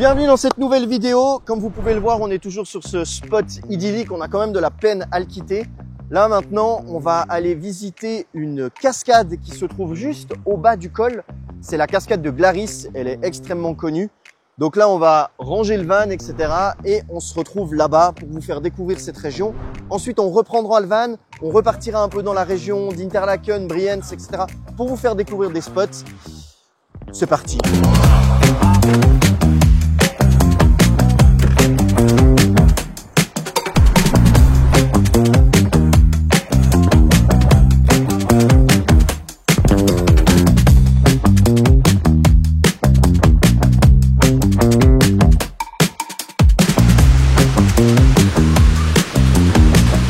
Bienvenue dans cette nouvelle vidéo. Comme vous pouvez le voir, on est toujours sur ce spot idyllique. On a quand même de la peine à le quitter. Là maintenant, on va aller visiter une cascade qui se trouve juste au bas du col. C'est la cascade de Glaris. Elle est extrêmement connue. Donc là, on va ranger le van, etc. Et on se retrouve là-bas pour vous faire découvrir cette région. Ensuite, on reprendra le van. On repartira un peu dans la région d'Interlaken, Brienz, etc. pour vous faire découvrir des spots. C'est parti.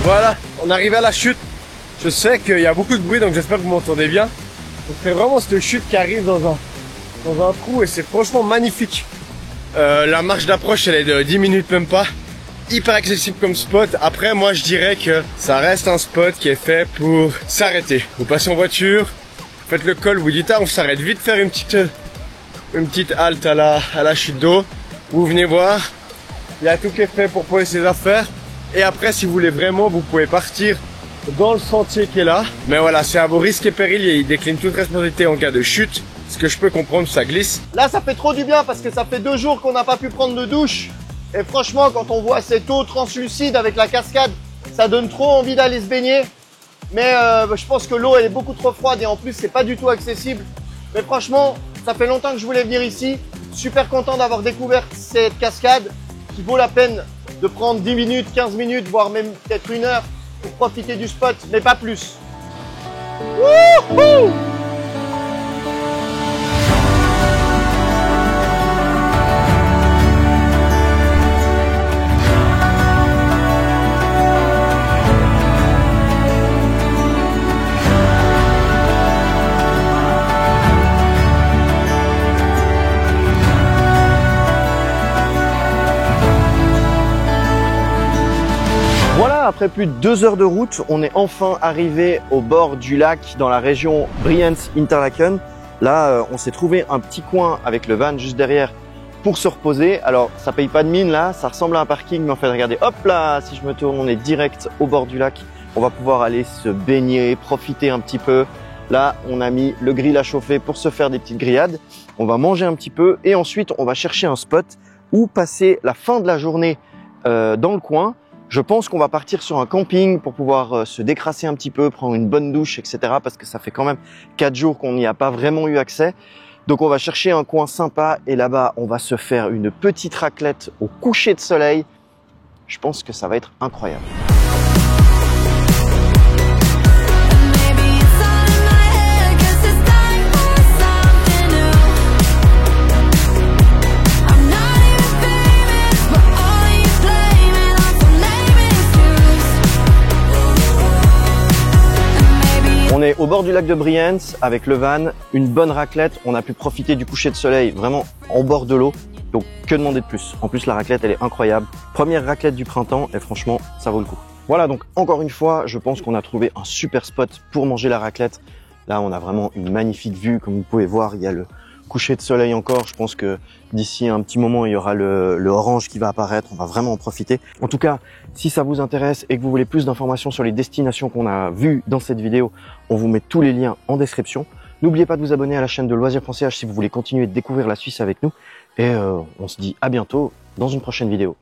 Voilà, on arrive à la chute. Je sais qu'il y a beaucoup de bruit, donc j'espère que vous m'entendez bien. On fait vraiment cette chute qui arrive dans un trou et c'est franchement magnifique. La marche d'approche, elle est de 10 minutes même pas. Hyper accessible comme spot. Après, moi je dirais que ça reste un spot qui est fait pour s'arrêter. Vous passez en voiture, faites le col, vous dites ah on s'arrête vite faire une petite halte à la chute d'eau. Vous venez voir, il y a tout qui est fait pour poser ses affaires. Et après, si vous voulez vraiment, vous pouvez partir dans le sentier qui est là. Mais voilà, c'est à vos risques et périls et il décline toute responsabilité en cas de chute. Ce que je peux comprendre, ça glisse. Là, ça fait trop du bien parce que ça fait 2 jours qu'on n'a pas pu prendre de douche. Et franchement, quand on voit cette eau translucide avec la cascade, ça donne trop envie d'aller se baigner. Mais je pense que l'eau, elle est beaucoup trop froide et en plus, c'est pas du tout accessible. Mais franchement, ça fait longtemps que je voulais venir ici. Super content d'avoir découvert cette cascade qui vaut la peine de prendre 10 minutes, 15 minutes, voire même peut-être 1 heure pour profiter du spot, mais pas plus. Wouhou! Voilà, après plus de 2 heures de route, on est enfin arrivé au bord du lac dans la région Brienz-Interlaken. Là, on s'est trouvé un petit coin avec le van juste derrière pour se reposer. Alors, ça paye pas de mine là, ça ressemble à un parking, mais en fait, regardez, hop là, si je me tourne, on est direct au bord du lac. On va pouvoir aller se baigner, profiter un petit peu. Là, on a mis le grill à chauffer pour se faire des petites grillades. On va manger un petit peu et ensuite, on va chercher un spot où passer la fin de la journée dans le coin. Je pense qu'on va partir sur un camping pour pouvoir se décrasser un petit peu, prendre une bonne douche, etc. Parce que ça fait quand même 4 jours qu'on n'y a pas vraiment eu accès. Donc on va chercher un coin sympa et là-bas, on va se faire une petite raclette au coucher de soleil. Je pense que ça va être incroyable. On est au bord du lac de Brienz avec le van, une bonne raclette. On a pu profiter du coucher de soleil vraiment en bord de l'eau. Donc que demander de plus? En plus la raclette elle est incroyable. Première raclette du printemps et franchement ça vaut le coup. Voilà, donc encore une fois, je pense qu'on a trouvé un super spot pour manger la raclette. Là on a vraiment une magnifique vue. Comme vous pouvez voir, il y a le coucher de soleil encore. Je pense que d'ici un petit moment, il y aura le orange qui va apparaître. On va vraiment en profiter. En tout cas, si ça vous intéresse et que vous voulez plus d'informations sur les destinations qu'on a vues dans cette vidéo, on vous met tous les liens en description. N'oubliez pas de vous abonner à la chaîne de Loisirs.ch si vous voulez continuer de découvrir la Suisse avec nous. Et on se dit à bientôt dans une prochaine vidéo.